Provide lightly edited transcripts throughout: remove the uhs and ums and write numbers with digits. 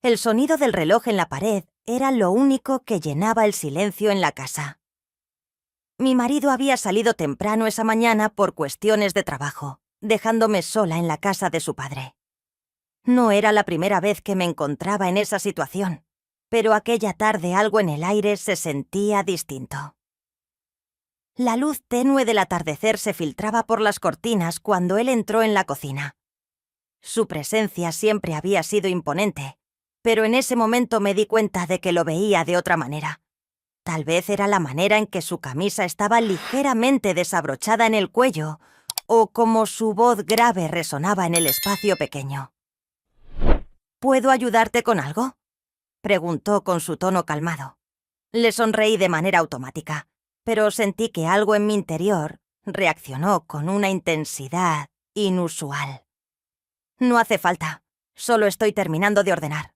El sonido del reloj en la pared era lo único que llenaba el silencio en la casa. Mi marido había salido temprano esa mañana por cuestiones de trabajo, dejándome sola en la casa de su padre. No era la primera vez que me encontraba en esa situación, pero aquella tarde algo en el aire se sentía distinto. La luz tenue del atardecer se filtraba por las cortinas cuando él entró en la cocina. Su presencia siempre había sido imponente, pero en ese momento me di cuenta de que lo veía de otra manera. Tal vez era la manera en que su camisa estaba ligeramente desabrochada en el cuello, o como su voz grave resonaba en el espacio pequeño. ¿Puedo ayudarte con algo?, preguntó con su tono calmado. Le sonreí de manera automática, pero sentí que algo en mi interior reaccionó con una intensidad inusual. No hace falta, solo estoy terminando de ordenar.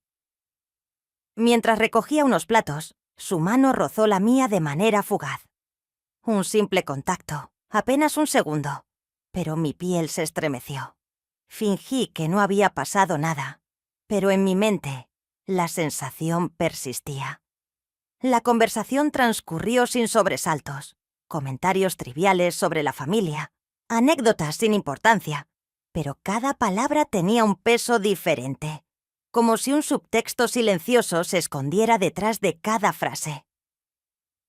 Mientras recogía unos platos, su mano rozó la mía de manera fugaz. Un simple contacto, apenas un segundo, pero mi piel se estremeció. Fingí que no había pasado nada, pero en mi mente la sensación persistía. La conversación transcurrió sin sobresaltos, comentarios triviales sobre la familia, anécdotas sin importancia, pero cada palabra tenía un peso diferente, como si un subtexto silencioso se escondiera detrás de cada frase.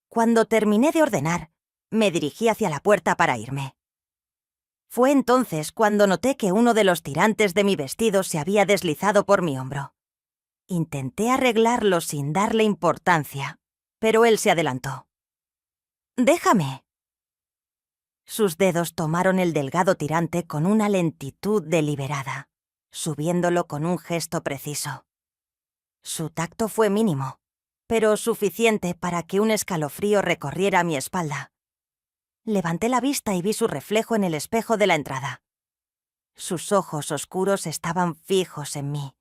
Cuando terminé de ordenar, me dirigí hacia la puerta para irme. Fue entonces cuando noté que uno de los tirantes de mi vestido se había deslizado por mi hombro. Intenté arreglarlo sin darle importancia, pero él se adelantó. «Déjame». Sus dedos tomaron el delgado tirante con una lentitud deliberada, subiéndolo con un gesto preciso. Su tacto fue mínimo, pero suficiente para que un escalofrío recorriera mi espalda. Levanté la vista y vi su reflejo en el espejo de la entrada. Sus ojos oscuros estaban fijos en mí,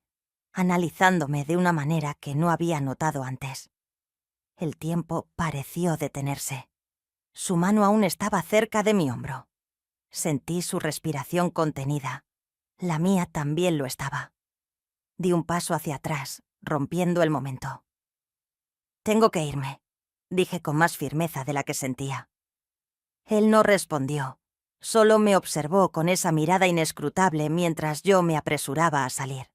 analizándome de una manera que no había notado antes. El tiempo pareció detenerse. Su mano aún estaba cerca de mi hombro. Sentí su respiración contenida. La mía también lo estaba. Di un paso hacia atrás, rompiendo el momento. «Tengo que irme», dije con más firmeza de la que sentía. Él no respondió, solo me observó con esa mirada inescrutable mientras yo me apresuraba a salir.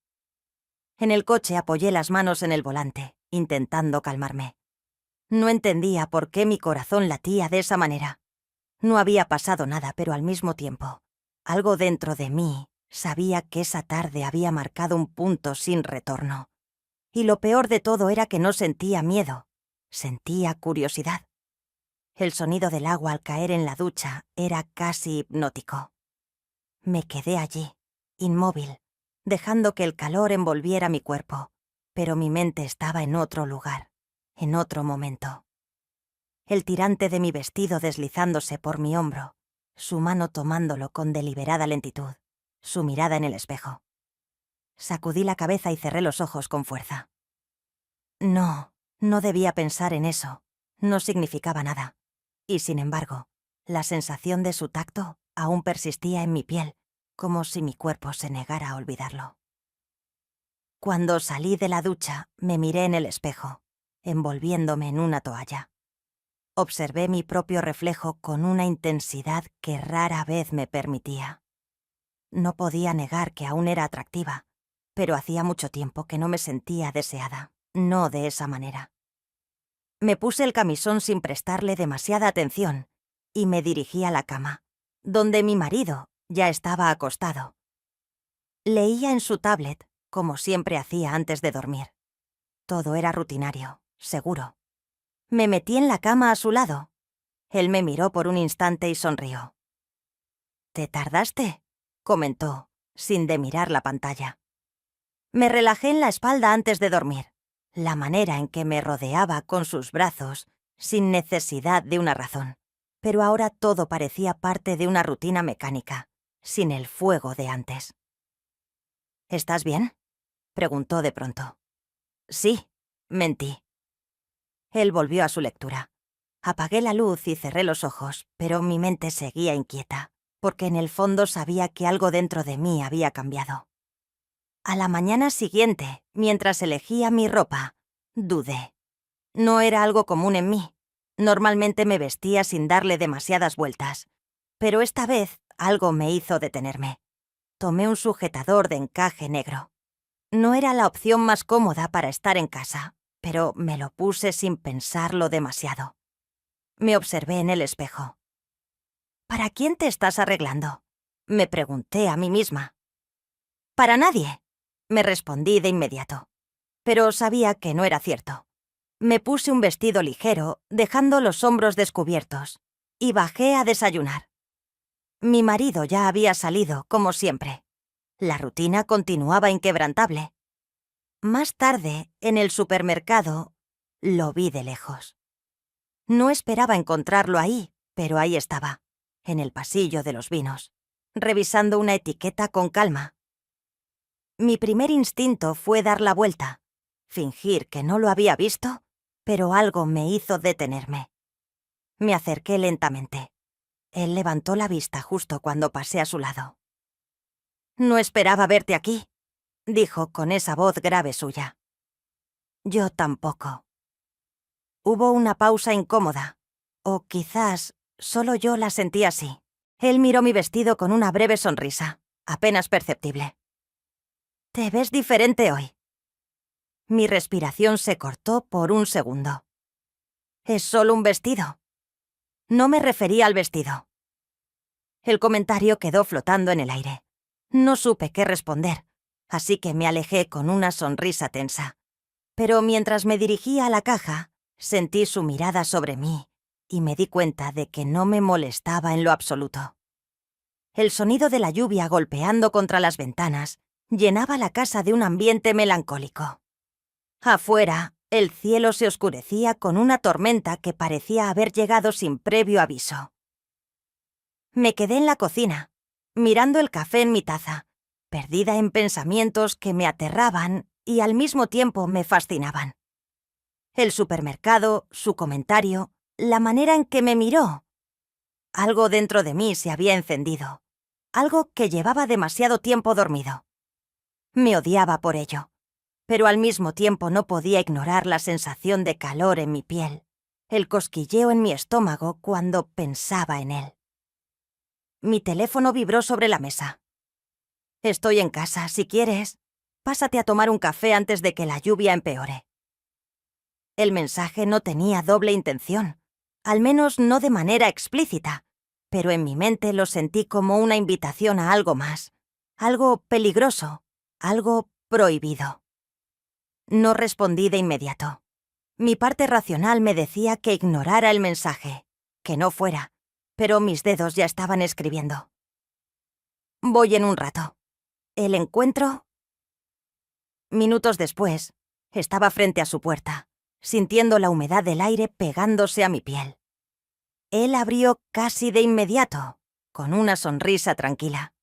En el coche apoyé las manos en el volante, intentando calmarme. No entendía por qué mi corazón latía de esa manera. No había pasado nada, pero al mismo tiempo, algo dentro de mí sabía que esa tarde había marcado un punto sin retorno. Y lo peor de todo era que no sentía miedo, sentía curiosidad. El sonido del agua al caer en la ducha era casi hipnótico. Me quedé allí, inmóvil, dejando que el calor envolviera mi cuerpo, pero mi mente estaba en otro lugar, en otro momento. El tirante de mi vestido deslizándose por mi hombro, su mano tomándolo con deliberada lentitud, su mirada en el espejo. Sacudí la cabeza y cerré los ojos con fuerza. No debía pensar en eso, no significaba nada. Y sin embargo, la sensación de su tacto aún persistía en mi piel, como si mi cuerpo se negara a olvidarlo. Cuando salí de la ducha, me miré en el espejo, envolviéndome en una toalla. Observé mi propio reflejo con una intensidad que rara vez me permitía. No podía negar que aún era atractiva, pero hacía mucho tiempo que no me sentía deseada, no de esa manera. Me puse el camisón sin prestarle demasiada atención y me dirigí a la cama, donde mi marido ya estaba acostado. Leía en su tablet, como siempre hacía antes de dormir. Todo era rutinario, seguro. Me metí en la cama a su lado. Él me miró por un instante y sonrió. «¿Te tardaste?», comentó, sin demirar la pantalla. Me relajé en la espalda antes de dormir. La manera en que me rodeaba con sus brazos, sin necesidad de una razón. Pero ahora todo parecía parte de una rutina mecánica, sin el fuego de antes. «¿Estás bien?», preguntó de pronto. «Sí», mentí. Él volvió a su lectura. Apagué la luz y cerré los ojos, pero mi mente seguía inquieta, porque en el fondo sabía que algo dentro de mí había cambiado. A la mañana siguiente, mientras elegía mi ropa, dudé. No era algo común en mí. Normalmente me vestía sin darle demasiadas vueltas. Pero esta vez algo me hizo detenerme. Tomé un sujetador de encaje negro. No era la opción más cómoda para estar en casa, pero me lo puse sin pensarlo demasiado. Me observé en el espejo. ¿Para quién te estás arreglando?, me pregunté a mí misma. Para nadie, me respondí de inmediato. Pero sabía que no era cierto. Me puse un vestido ligero, dejando los hombros descubiertos, y bajé a desayunar. Mi marido ya había salido, como siempre. La rutina continuaba inquebrantable. Más tarde, en el supermercado, lo vi de lejos. No esperaba encontrarlo ahí, pero ahí estaba, en el pasillo de los vinos, revisando una etiqueta con calma. Mi primer instinto fue dar la vuelta, fingir que no lo había visto, pero algo me hizo detenerme. Me acerqué lentamente. Él levantó la vista justo cuando pasé a su lado. «No esperaba verte aquí», dijo con esa voz grave suya. Yo tampoco. Hubo una pausa incómoda, o quizás solo yo la sentí así. Él miró mi vestido con una breve sonrisa, apenas perceptible. «Te ves diferente hoy». Mi respiración se cortó por un segundo. «Es solo un vestido». No me refería al vestido. El comentario quedó flotando en el aire. No supe qué responder, así que me alejé con una sonrisa tensa. Pero mientras me dirigía a la caja, sentí su mirada sobre mí y me di cuenta de que no me molestaba en lo absoluto. El sonido de la lluvia golpeando contra las ventanas llenaba la casa de un ambiente melancólico. Afuera, el cielo se oscurecía con una tormenta que parecía haber llegado sin previo aviso. Me quedé en la cocina, mirando el café en mi taza, perdida en pensamientos que me aterraban y al mismo tiempo me fascinaban. El supermercado, su comentario, la manera en que me miró. Algo dentro de mí se había encendido, algo que llevaba demasiado tiempo dormido. Me odiaba por ello, pero al mismo tiempo no podía ignorar la sensación de calor en mi piel, el cosquilleo en mi estómago cuando pensaba en él. Mi teléfono vibró sobre la mesa. «Estoy en casa, si quieres, pásate a tomar un café antes de que la lluvia empeore». El mensaje no tenía doble intención, al menos no de manera explícita, pero en mi mente lo sentí como una invitación a algo más, algo peligroso, algo prohibido. No respondí de inmediato. Mi parte racional me decía que ignorara el mensaje, que no fuera, pero mis dedos ya estaban escribiendo. «Voy en un rato. ¿El encuentro?» Minutos después, estaba frente a su puerta, sintiendo la humedad del aire pegándose a mi piel. Él abrió casi de inmediato, con una sonrisa tranquila.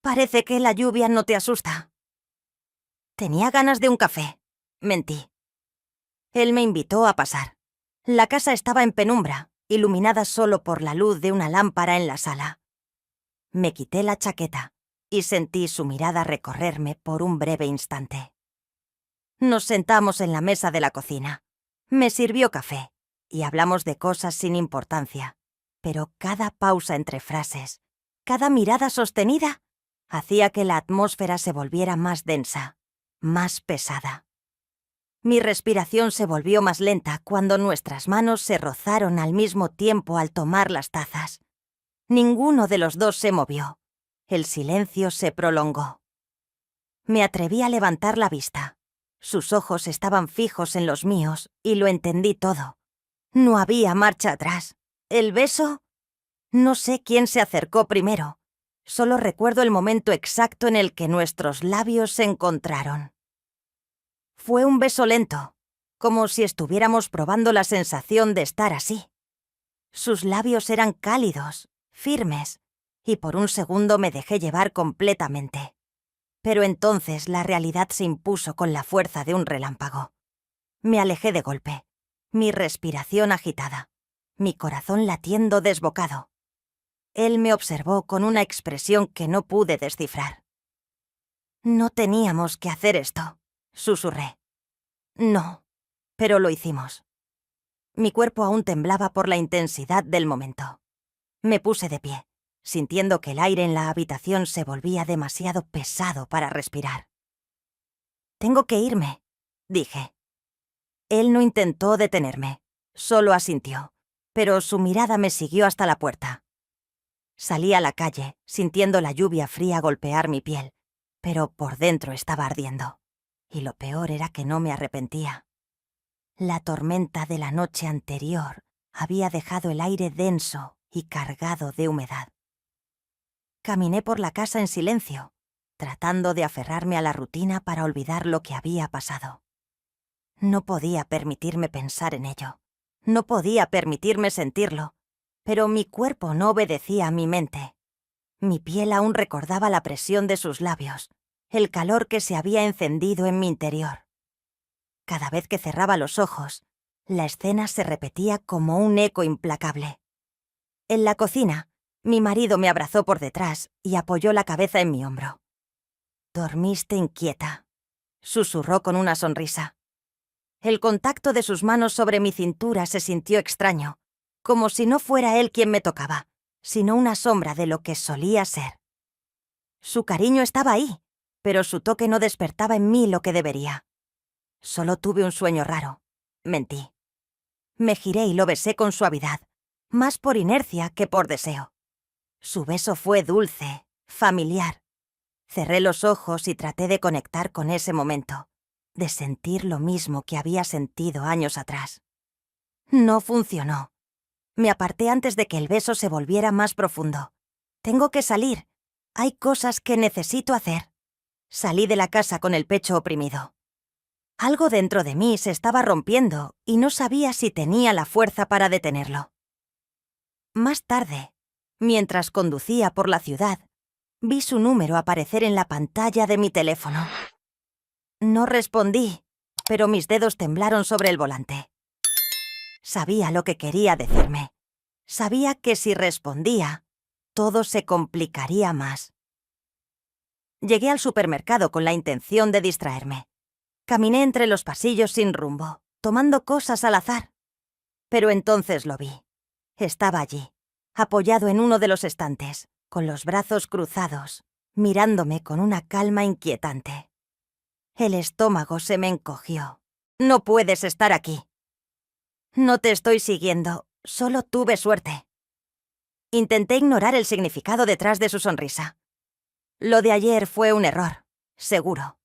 «Parece que la lluvia no te asusta». Tenía ganas de un café, mentí. Él me invitó a pasar. La casa estaba en penumbra, iluminada solo por la luz de una lámpara en la sala. Me quité la chaqueta y sentí su mirada recorrerme por un breve instante. Nos sentamos en la mesa de la cocina. Me sirvió café y hablamos de cosas sin importancia, pero cada pausa entre frases, cada mirada sostenida, hacía que la atmósfera se volviera más densa, más pesada. Mi respiración se volvió más lenta cuando nuestras manos se rozaron al mismo tiempo al tomar las tazas. Ninguno de los dos se movió. El silencio se prolongó. Me atreví a levantar la vista. Sus ojos estaban fijos en los míos y lo entendí todo. No había marcha atrás. ¿El beso? No sé quién se acercó primero. Solo recuerdo el momento exacto en el que nuestros labios se encontraron. Fue un beso lento, como si estuviéramos probando la sensación de estar así. Sus labios eran cálidos, firmes, y por un segundo me dejé llevar completamente. Pero entonces la realidad se impuso con la fuerza de un relámpago. Me alejé de golpe, mi respiración agitada, mi corazón latiendo desbocado. Él me observó con una expresión que no pude descifrar. No teníamos que hacer esto, susurré. No, pero lo hicimos. Mi cuerpo aún temblaba por la intensidad del momento. Me puse de pie, sintiendo que el aire en la habitación se volvía demasiado pesado para respirar. «Tengo que irme», dije. Él no intentó detenerme, solo asintió, pero su mirada me siguió hasta la puerta. Salí a la calle, sintiendo la lluvia fría golpear mi piel, pero por dentro estaba ardiendo. Y lo peor era que no me arrepentía. La tormenta de la noche anterior había dejado el aire denso y cargado de humedad. Caminé por la casa en silencio, tratando de aferrarme a la rutina para olvidar lo que había pasado. No podía permitirme pensar en ello. No podía permitirme sentirlo. Pero mi cuerpo no obedecía a mi mente. Mi piel aún recordaba la presión de sus labios, el calor que se había encendido en mi interior. Cada vez que cerraba los ojos, la escena se repetía como un eco implacable. En la cocina, mi marido me abrazó por detrás y apoyó la cabeza en mi hombro. «Dormiste inquieta», susurró con una sonrisa. El contacto de sus manos sobre mi cintura se sintió extraño, como si no fuera él quien me tocaba, sino una sombra de lo que solía ser. Su cariño estaba ahí, pero su toque no despertaba en mí lo que debería. Solo tuve un sueño raro. Mentí. Me giré y lo besé con suavidad, más por inercia que por deseo. Su beso fue dulce, familiar. Cerré los ojos y traté de conectar con ese momento, de sentir lo mismo que había sentido años atrás. No funcionó. Me aparté antes de que el beso se volviera más profundo. Tengo que salir. Hay cosas que necesito hacer. Salí de la casa con el pecho oprimido. Algo dentro de mí se estaba rompiendo y no sabía si tenía la fuerza para detenerlo. Más tarde, mientras conducía por la ciudad, vi su número aparecer en la pantalla de mi teléfono. No respondí, pero mis dedos temblaron sobre el volante. Sabía lo que quería decirme. Sabía que si respondía, todo se complicaría más. Llegué al supermercado con la intención de distraerme. Caminé entre los pasillos sin rumbo, tomando cosas al azar. Pero entonces lo vi. Estaba allí, apoyado en uno de los estantes, con los brazos cruzados, mirándome con una calma inquietante. El estómago se me encogió. «No puedes estar aquí». «No te estoy siguiendo, solo tuve suerte». Intenté ignorar el significado detrás de su sonrisa. Lo de ayer fue un error, seguro.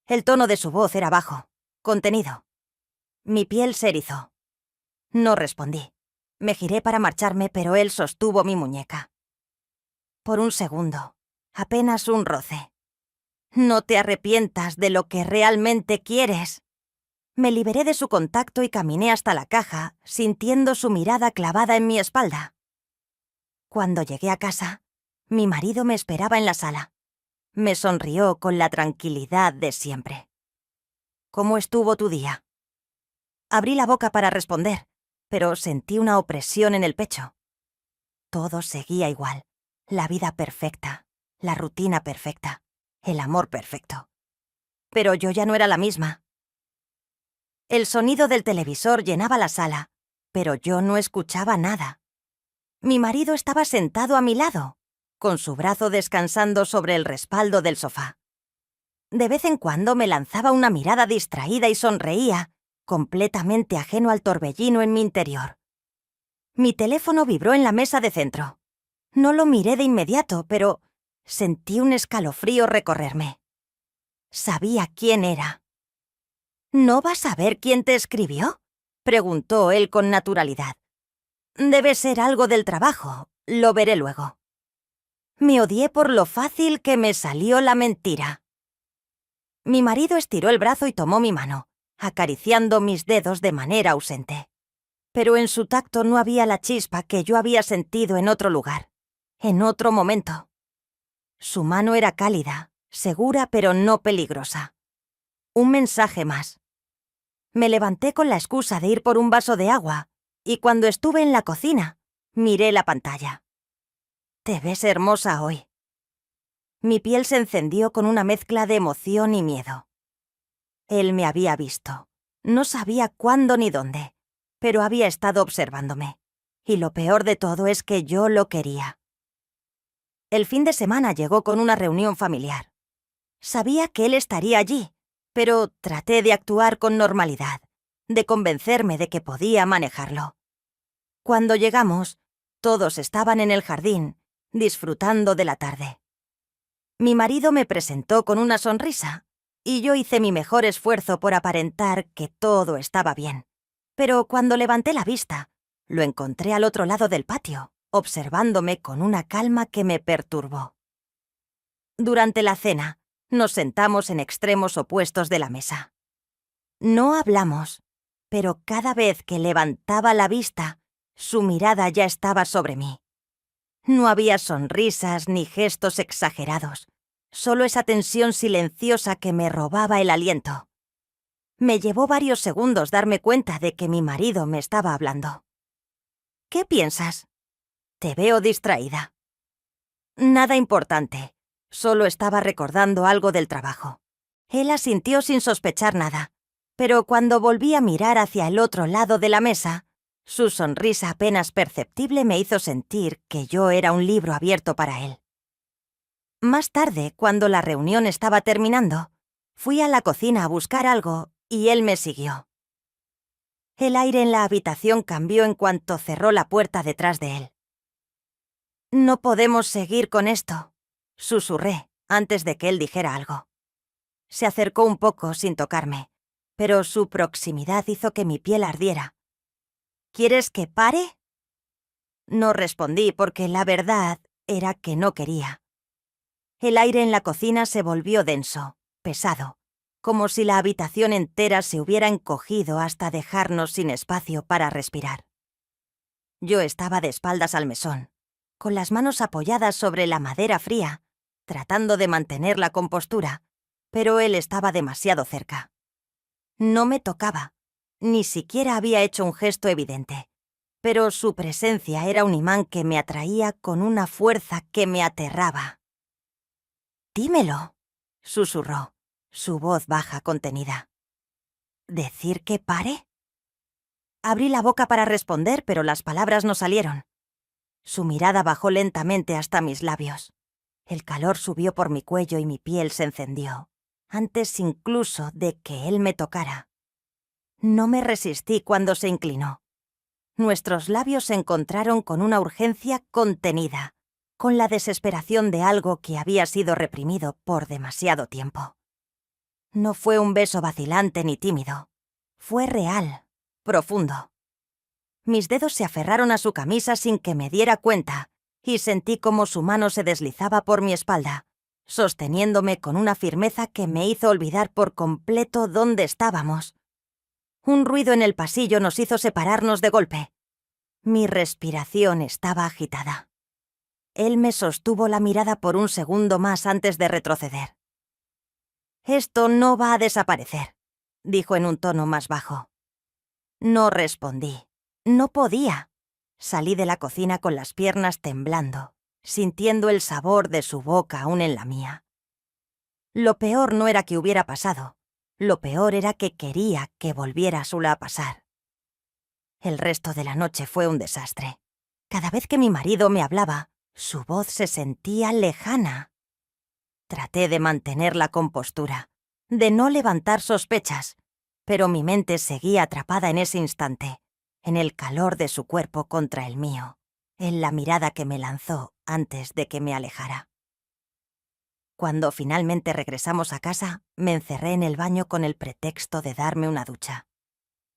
El tono de su voz era bajo, contenido. Mi piel se erizó. No respondí. Me giré para marcharme, pero él sostuvo mi muñeca. Por un segundo, apenas un roce. «No te arrepientas de lo que realmente quieres». Me liberé de su contacto y caminé hasta la caja, sintiendo su mirada clavada en mi espalda. Cuando llegué a casa, mi marido me esperaba en la sala. Me sonrió con la tranquilidad de siempre. «¿Cómo estuvo tu día?» Abrí la boca para responder, pero sentí una opresión en el pecho. Todo seguía igual. La vida perfecta, la rutina perfecta, el amor perfecto. Pero yo ya no era la misma. El sonido del televisor llenaba la sala, pero yo no escuchaba nada. Mi marido estaba sentado a mi lado, con su brazo descansando sobre el respaldo del sofá. De vez en cuando me lanzaba una mirada distraída y sonreía, completamente ajeno al torbellino en mi interior. Mi teléfono vibró en la mesa de centro. No lo miré de inmediato, pero sentí un escalofrío recorrerme. Sabía quién era. «¿No vas a ver quién te escribió?», preguntó él con naturalidad. «Debe ser algo del trabajo, lo veré luego». Me odié por lo fácil que me salió la mentira. Mi marido estiró el brazo y tomó mi mano, acariciando mis dedos de manera ausente. Pero en su tacto no había la chispa que yo había sentido en otro lugar, en otro momento. Su mano era cálida, segura pero no peligrosa. Un mensaje más. Me levanté con la excusa de ir por un vaso de agua, y cuando estuve en la cocina, miré la pantalla. «Te ves hermosa hoy». Mi piel se encendió con una mezcla de emoción y miedo. Él me había visto. No sabía cuándo ni dónde, pero había estado observándome. Y lo peor de todo es que yo lo quería. El fin de semana llegó con una reunión familiar. Sabía que él estaría allí, pero traté de actuar con normalidad, de convencerme de que podía manejarlo. Cuando llegamos, todos estaban en el jardín, disfrutando de la tarde. Mi marido me presentó con una sonrisa, y yo hice mi mejor esfuerzo por aparentar que todo estaba bien. Pero cuando levanté la vista, lo encontré al otro lado del patio, observándome con una calma que me perturbó. Durante la cena, nos sentamos en extremos opuestos de la mesa. No hablamos, pero cada vez que levantaba la vista, su mirada ya estaba sobre mí. No había sonrisas ni gestos exagerados, solo esa tensión silenciosa que me robaba el aliento. Me llevó varios segundos darme cuenta de que mi marido me estaba hablando. ¿Qué piensas? Te veo distraída. Nada importante, solo estaba recordando algo del trabajo. Él asintió sin sospechar nada, pero cuando volví a mirar hacia el otro lado de la mesa, su sonrisa apenas perceptible me hizo sentir que yo era un libro abierto para él. Más tarde, cuando la reunión estaba terminando, fui a la cocina a buscar algo y él me siguió. El aire en la habitación cambió en cuanto cerró la puerta detrás de él. «No podemos seguir con esto», susurré antes de que él dijera algo. Se acercó un poco sin tocarme, pero su proximidad hizo que mi piel ardiera. «¿Quieres que pare?» No respondí porque la verdad era que no quería. El aire en la cocina se volvió denso, pesado, como si la habitación entera se hubiera encogido hasta dejarnos sin espacio para respirar. Yo estaba de espaldas al mesón, con las manos apoyadas sobre la madera fría, tratando de mantener la compostura, pero él estaba demasiado cerca. No me tocaba, ni siquiera había hecho un gesto evidente, pero su presencia era un imán que me atraía con una fuerza que me aterraba. «Dímelo», susurró, su voz baja contenida. «¿Decir que pare?» Abrí la boca para responder, pero las palabras no salieron. Su mirada bajó lentamente hasta mis labios. El calor subió por mi cuello y mi piel se encendió, antes incluso de que él me tocara. No me resistí cuando se inclinó. Nuestros labios se encontraron con una urgencia contenida, con la desesperación de algo que había sido reprimido por demasiado tiempo. No fue un beso vacilante ni tímido. Fue real, profundo. Mis dedos se aferraron a su camisa sin que me diera cuenta, y sentí cómo su mano se deslizaba por mi espalda, sosteniéndome con una firmeza que me hizo olvidar por completo dónde estábamos. Un ruido en el pasillo nos hizo separarnos de golpe. Mi respiración estaba agitada. Él me sostuvo la mirada por un segundo más antes de retroceder. «Esto no va a desaparecer», dijo en un tono más bajo. No respondí. No podía. Salí de la cocina con las piernas temblando, sintiendo el sabor de su boca aún en la mía. Lo peor no era que hubiera pasado. Lo peor era que quería que volviera sola a pasar. El resto de la noche fue un desastre. Cada vez que mi marido me hablaba, su voz se sentía lejana. Traté de mantener la compostura, de no levantar sospechas, pero mi mente seguía atrapada en ese instante, en el calor de su cuerpo contra el mío, en la mirada que me lanzó antes de que me alejara. Cuando finalmente regresamos a casa, me encerré en el baño con el pretexto de darme una ducha.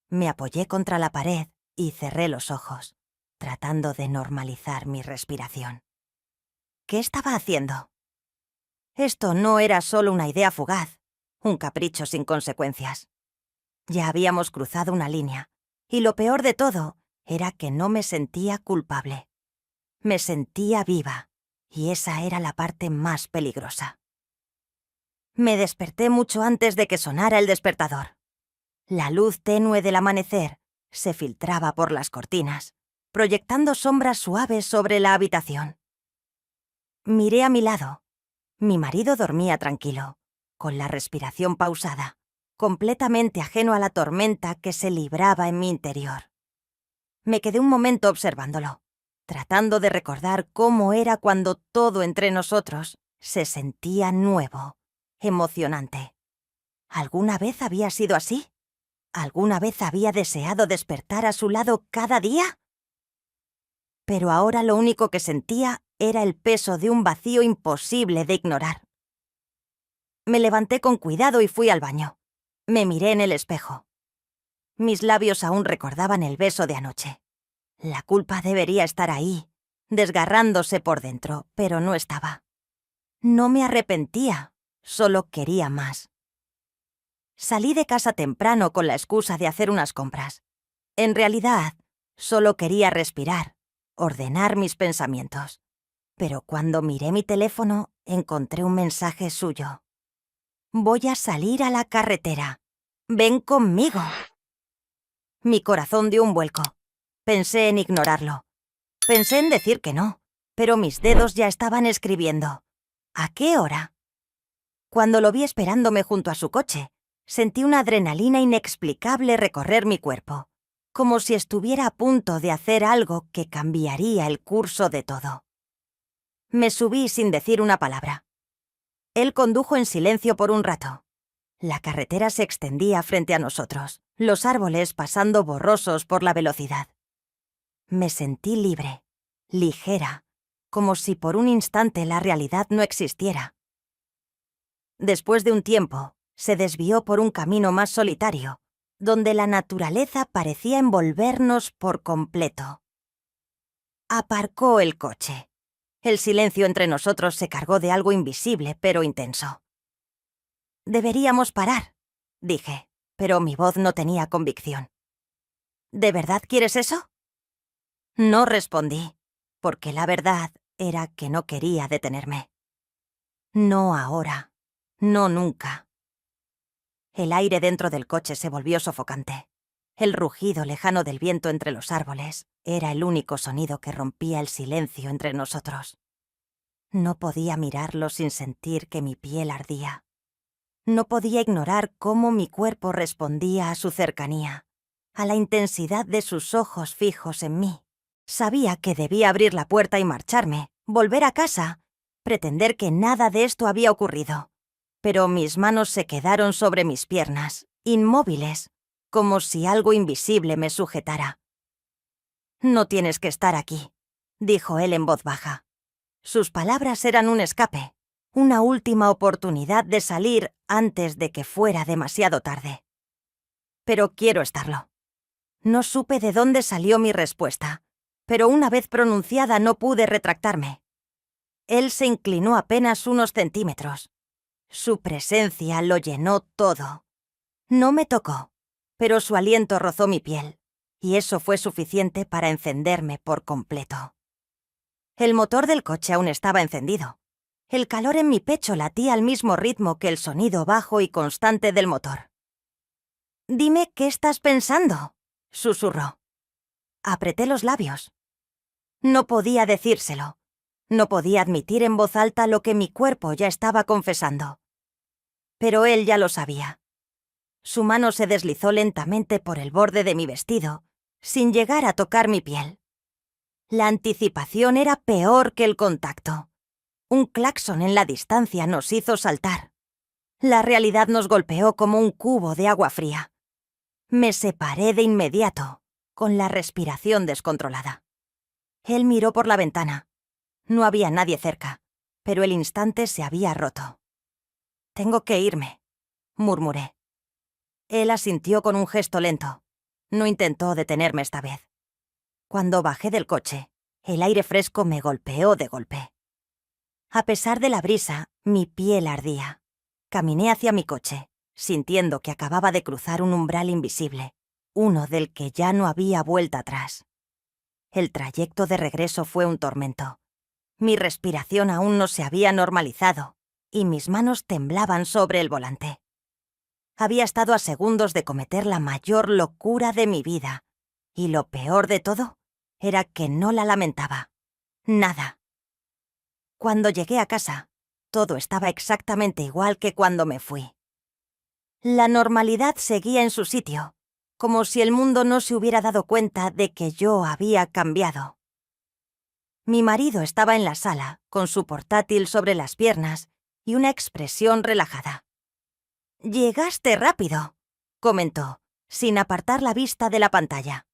Me apoyé contra la pared y cerré los ojos, tratando de normalizar mi respiración. ¿Qué estaba haciendo? Esto no era solo una idea fugaz, un capricho sin consecuencias. Ya habíamos cruzado una línea, y lo peor de todo era que no me sentía culpable. Me sentía viva, y esa era la parte más peligrosa. Me desperté mucho antes de que sonara el despertador. La luz tenue del amanecer se filtraba por las cortinas, proyectando sombras suaves sobre la habitación. Miré a mi lado. Mi marido dormía tranquilo, con la respiración pausada, completamente ajeno a la tormenta que se libraba en mi interior. Me quedé un momento observándolo, tratando de recordar cómo era cuando todo entre nosotros se sentía nuevo, emocionante. ¿Alguna vez había sido así? ¿Alguna vez había deseado despertar a su lado cada día? Pero ahora lo único que sentía era el peso de un vacío imposible de ignorar. Me levanté con cuidado y fui al baño. Me miré en el espejo. Mis labios aún recordaban el beso de anoche. La culpa debería estar ahí, desgarrándose por dentro, pero no estaba. No me arrepentía, solo quería más. Salí de casa temprano con la excusa de hacer unas compras. En realidad, solo quería respirar, ordenar mis pensamientos. Pero cuando miré mi teléfono, encontré un mensaje suyo. Voy a salir a la carretera. Ven conmigo. Mi corazón dio un vuelco. Pensé en ignorarlo. Pensé en decir que no, pero mis dedos ya estaban escribiendo. ¿A qué hora? Cuando lo vi esperándome junto a su coche, sentí una adrenalina inexplicable recorrer mi cuerpo, como si estuviera a punto de hacer algo que cambiaría el curso de todo. Me subí sin decir una palabra. Él condujo en silencio por un rato. La carretera se extendía frente a nosotros, los árboles pasando borrosos por la velocidad. Me sentí libre, ligera, como si por un instante la realidad no existiera. Después de un tiempo, se desvió por un camino más solitario, donde la naturaleza parecía envolvernos por completo. Aparcó el coche. El silencio entre nosotros se cargó de algo invisible pero intenso. «Deberíamos parar», dije, pero mi voz no tenía convicción. «¿De verdad quieres eso?» No respondí, porque la verdad era que no quería detenerme. No ahora, no nunca. El aire dentro del coche se volvió sofocante. El rugido lejano del viento entre los árboles era el único sonido que rompía el silencio entre nosotros. No podía mirarlo sin sentir que mi piel ardía. No podía ignorar cómo mi cuerpo respondía a su cercanía, a la intensidad de sus ojos fijos en mí. Sabía que debía abrir la puerta y marcharme, volver a casa, pretender que nada de esto había ocurrido. Pero mis manos se quedaron sobre mis piernas, inmóviles, como si algo invisible me sujetara. «No tienes que estar aquí», dijo él en voz baja. Sus palabras eran un escape, una última oportunidad de salir antes de que fuera demasiado tarde. «Pero quiero estarlo». No supe de dónde salió mi respuesta, pero una vez pronunciada no pude retractarme. Él se inclinó apenas unos centímetros. Su presencia lo llenó todo. No me tocó, pero su aliento rozó mi piel, y eso fue suficiente para encenderme por completo. El motor del coche aún estaba encendido. El calor en mi pecho latía al mismo ritmo que el sonido bajo y constante del motor. «Dime qué estás pensando», susurró. Apreté los labios. No podía decírselo. No podía admitir en voz alta lo que mi cuerpo ya estaba confesando. Pero él ya lo sabía. Su mano se deslizó lentamente por el borde de mi vestido, sin llegar a tocar mi piel. La anticipación era peor que el contacto. Un claxon en la distancia nos hizo saltar. La realidad nos golpeó como un cubo de agua fría. Me separé de inmediato, con la respiración descontrolada. Él miró por la ventana. No había nadie cerca, pero el instante se había roto. «Tengo que irme», murmuré. Él asintió con un gesto lento. No intentó detenerme esta vez. Cuando bajé del coche, el aire fresco me golpeó de golpe. A pesar de la brisa, mi piel ardía. Caminé hacia mi coche, sintiendo que acababa de cruzar un umbral invisible, uno del que ya no había vuelta atrás. El trayecto de regreso fue un tormento. Mi respiración aún no se había normalizado, y mis manos temblaban sobre el volante. Había estado a segundos de cometer la mayor locura de mi vida, y lo peor de todo era que no la lamentaba. Nada. Cuando llegué a casa, Todo estaba exactamente igual que cuando me fui. La normalidad seguía en su sitio, como si el mundo no se hubiera dado cuenta de que yo había cambiado. Mi marido estaba en la sala, con su portátil sobre las piernas y una expresión relajada. «Llegaste rápido», comentó, sin apartar la vista de la pantalla.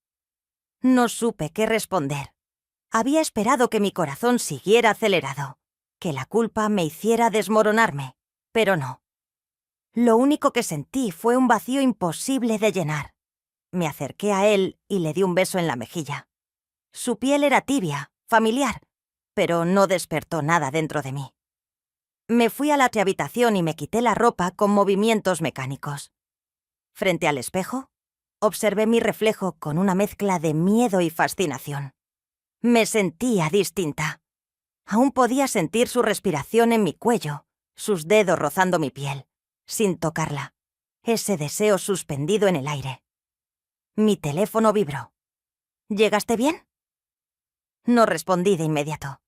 No supe qué responder. Había esperado que mi corazón siguiera acelerado, que la culpa me hiciera desmoronarme, pero no. Lo único que sentí fue un vacío imposible de llenar. Me acerqué a él y le di un beso en la mejilla. Su piel era tibia, familiar, pero no despertó nada dentro de mí. Me fui a la habitación y me quité la ropa con movimientos mecánicos. Frente al espejo, observé mi reflejo con una mezcla de miedo y fascinación. Me sentía distinta. Aún podía sentir su respiración en mi cuello, sus dedos rozando mi piel, sin tocarla, ese deseo suspendido en el aire. Mi teléfono vibró. «¿Llegaste bien?». No respondí de inmediato.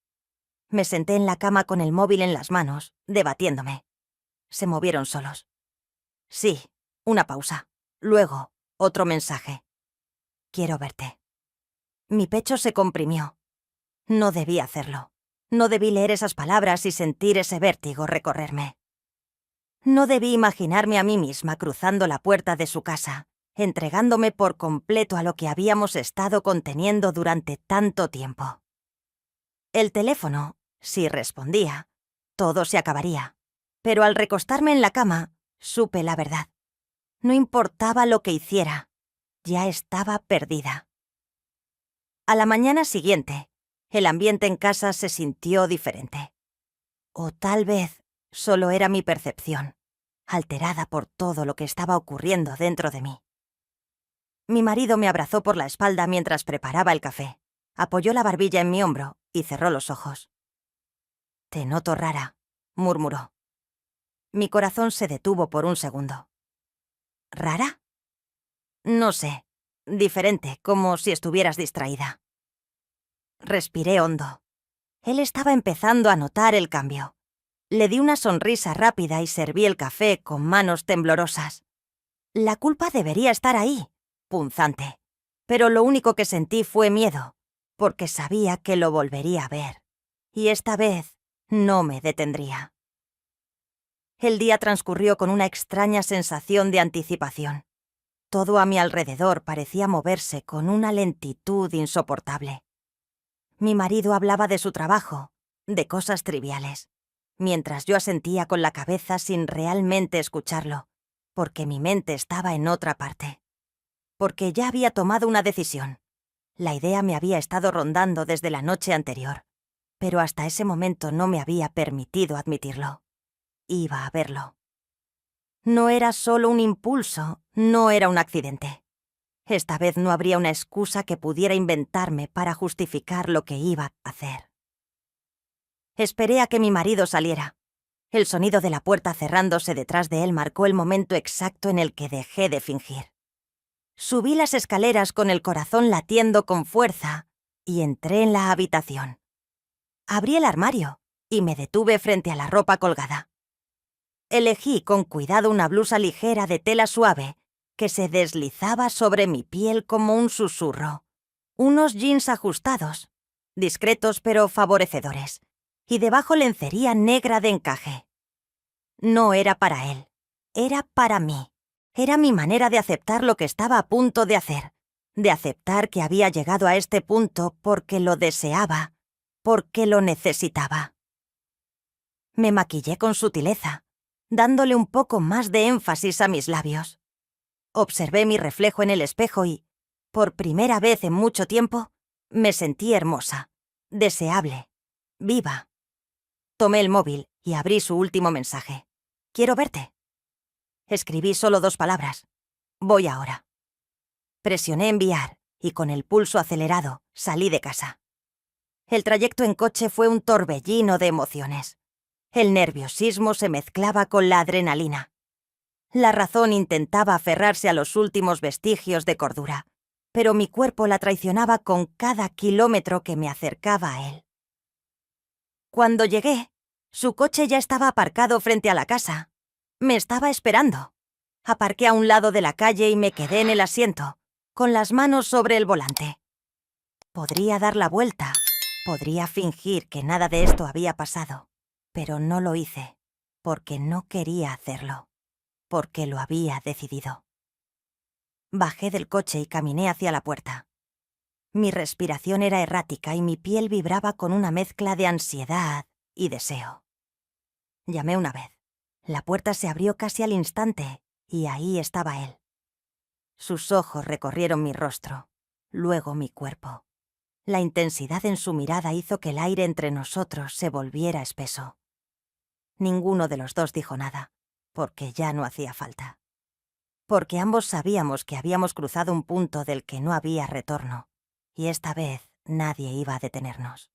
Me senté en la cama con el móvil en las manos, debatiéndome. Se movieron solos. Sí, una pausa. Luego, otro mensaje. «Quiero verte». Mi pecho se comprimió. No debí hacerlo. No debí leer esas palabras y sentir ese vértigo recorrerme. No debí imaginarme a mí misma cruzando la puerta de su casa, entregándome por completo a lo que habíamos estado conteniendo durante tanto tiempo. El teléfono, si respondía, todo se acabaría. Pero al recostarme en la cama, supe la verdad. No importaba lo que hiciera, ya estaba perdida. A la mañana siguiente, el ambiente en casa se sintió diferente. O tal vez solo era mi percepción, alterada por todo lo que estaba ocurriendo dentro de mí. Mi marido me abrazó por la espalda mientras preparaba el café, apoyó la barbilla en mi hombro y cerró los ojos. «Te noto rara», murmuró. Mi corazón se detuvo por un segundo. ¿Rara? No sé, diferente, como si estuvieras distraída. Respiré hondo. Él estaba empezando a notar el cambio. Le di una sonrisa rápida y serví el café con manos temblorosas. La culpa debería estar ahí, punzante. Pero lo único que sentí fue miedo, porque sabía que lo volvería a ver. Y esta vez no me detendría. El día transcurrió con una extraña sensación de anticipación. Todo a mi alrededor parecía moverse con una lentitud insoportable. Mi marido hablaba de su trabajo, de cosas triviales, mientras yo asentía con la cabeza sin realmente escucharlo, porque mi mente estaba en otra parte. Porque ya había tomado una decisión. La idea me había estado rondando desde la noche anterior, pero hasta ese momento no me había permitido admitirlo. Iba a verlo. No era solo un impulso, no era un accidente. Esta vez no habría una excusa que pudiera inventarme para justificar lo que iba a hacer. Esperé a que mi marido saliera. El sonido de la puerta cerrándose detrás de él marcó el momento exacto en el que dejé de fingir. Subí las escaleras con el corazón latiendo con fuerza y entré en la habitación. Abrí el armario y me detuve frente a la ropa colgada. Elegí con cuidado una blusa ligera de tela suave que se deslizaba sobre mi piel como un susurro. Unos jeans ajustados, discretos pero favorecedores, y debajo lencería negra de encaje. No era para él, era para mí. Era mi manera de aceptar lo que estaba a punto de hacer, de aceptar que había llegado a este punto porque lo deseaba, porque lo necesitaba. Me maquillé con sutileza, dándole un poco más de énfasis a mis labios. Observé mi reflejo en el espejo y, por primera vez en mucho tiempo, me sentí hermosa, deseable, viva. Tomé el móvil y abrí su último mensaje. «Quiero verte». Escribí solo 2 palabras. «Voy ahora». Presioné enviar y con el pulso acelerado salí de casa. El trayecto en coche fue un torbellino de emociones. El nerviosismo se mezclaba con la adrenalina. La razón intentaba aferrarse a los últimos vestigios de cordura, pero mi cuerpo la traicionaba con cada kilómetro que me acercaba a él. Cuando llegué, Su coche ya estaba aparcado frente a la casa. Me estaba esperando. Aparqué a un lado de la calle y me quedé en el asiento, con las manos sobre el volante. Podría dar la vuelta, podría fingir que nada de esto había pasado, pero no lo hice, porque no quería hacerlo, porque lo había decidido. Bajé del coche y caminé hacia la puerta. Mi respiración era errática y mi piel vibraba con una mezcla de ansiedad y deseo. Llamé una vez. La puerta se abrió casi al instante y ahí estaba él. Sus ojos recorrieron mi rostro, luego mi cuerpo. La intensidad en su mirada hizo que el aire entre nosotros se volviera espeso. Ninguno de los dos dijo nada, porque ya no hacía falta. Porque ambos sabíamos que habíamos cruzado un punto del que no había retorno, y esta vez nadie iba a detenernos.